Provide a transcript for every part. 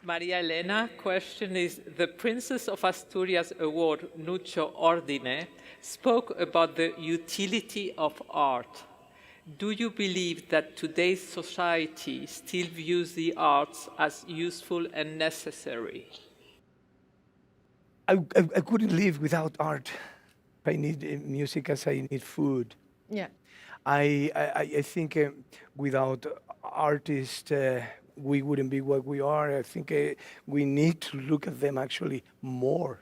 Maria Elena question is, the Princess of Asturias Award, Nucho Ordine, spoke about the utility of art. Do you believe that today's society still views the arts as useful and necessary? I couldn't live without art. I need music as I need food. Yeah. I think without artists, we wouldn't be what we are. I think we need to look at them actually more,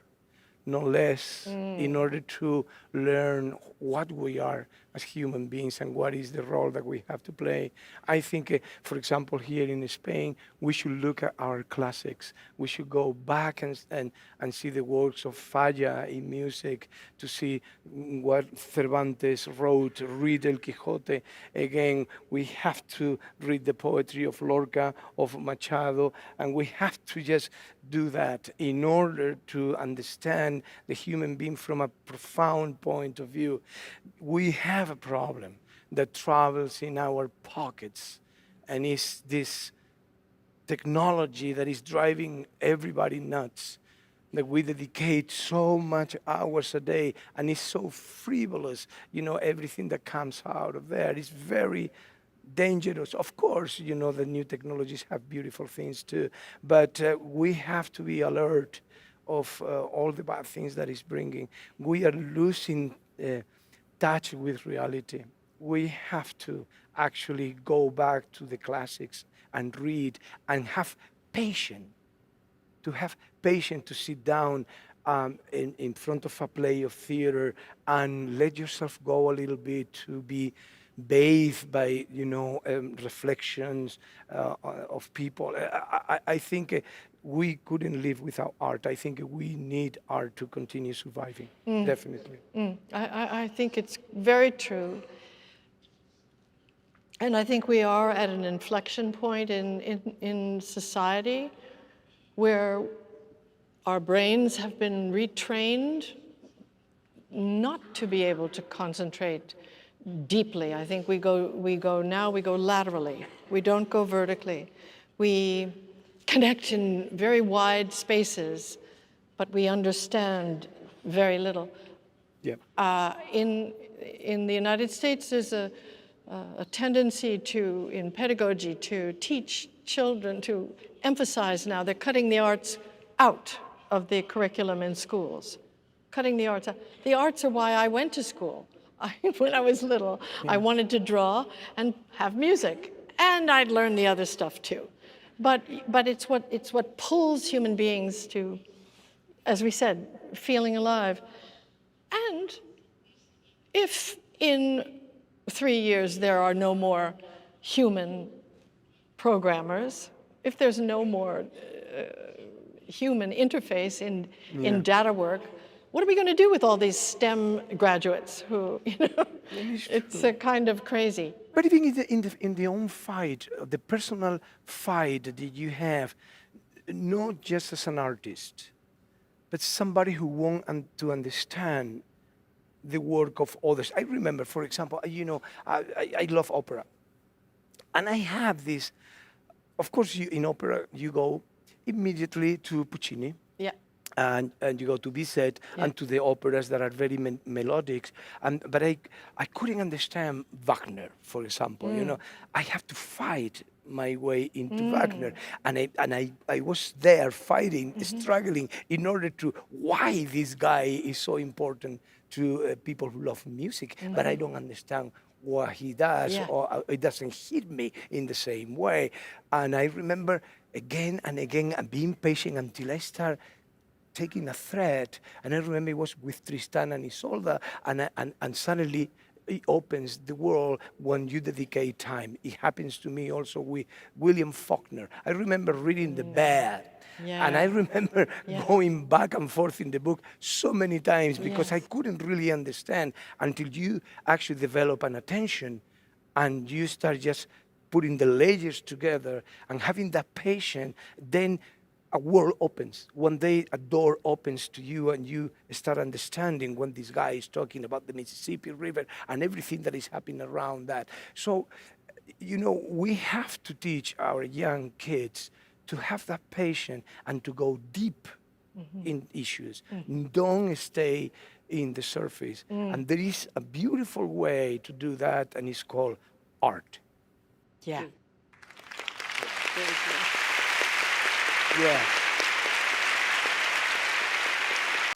no less, in order to learn what we are as human beings and what is the role that we have to play. I think, for example, here in Spain, we should look at our classics. We should go back and see the works of Falla in music, to see what Cervantes wrote, read El Quijote. Again, we have to read the poetry of Lorca, of Machado, and we have to just do that in order to understand the human being from a profound point of view. We have a problem that travels in our pockets, and it's this technology that is driving everybody nuts, that we dedicate so much hours a day, and it's so frivolous, everything that comes out of there is very dangerous. Of course, the new technologies have beautiful things too, but we have to be alert of all the bad things that is bringing. We are losing touch with reality. We have to actually go back to the classics and read and have patience, to sit down in front of a play of theater and let yourself go a little bit, to be bathed by reflections of people. I think we couldn't live without art. I think we need art to continue surviving, definitely. I think it's very true. And I think we are at an inflection point in society where our brains have been retrained not to be able to concentrate deeply. I think we go laterally. We don't go vertically. We connect in very wide spaces, but we understand very little. Yeah. In the United States, there's a tendency in pedagogy to teach children, to emphasize now, they're cutting the arts out of the curriculum in schools. Cutting the arts out. The arts are why I went to school. When I was little, I wanted to draw and have music, and I'd learn the other stuff too. But it's what pulls human beings to, as we said, feeling alive. And if in 3 years there are no more human programmers, if there's no more human interface in data work, what are we going to do with all these STEM graduates who, it's a kind of crazy. But even in the own fight, the personal fight that you have, not just as an artist, but somebody who wants to understand the work of others. I remember, for example, I love opera. And I have this, of course, in opera, you go immediately to Puccini. Yeah. And you go to Bizet and to the operas that are very melodic. But I couldn't understand Wagner, for example. I have to fight my way into Wagner, and I was there fighting, struggling in order to why this guy is so important to people who love music, but I don't understand what he does, or it doesn't hit me in the same way. And I remember again and again being patient until I start taking a thread, and I remember it was with Tristan and Isolde, and suddenly it opens the world when you dedicate time. It happens to me also with William Faulkner. I remember reading The Bear, and I remember going back and forth in the book so many times because I couldn't really understand until you actually develop an attention and you start just putting the layers together and having that patience, then a world opens. One day a door opens to you and you start understanding when this guy is talking about the Mississippi River and everything that is happening around that. So, we have to teach our young kids to have that patience and to go deep in issues. Don't stay in the surface. And there is a beautiful way to do that, and it's called art. Yeah. Very good. Yeah.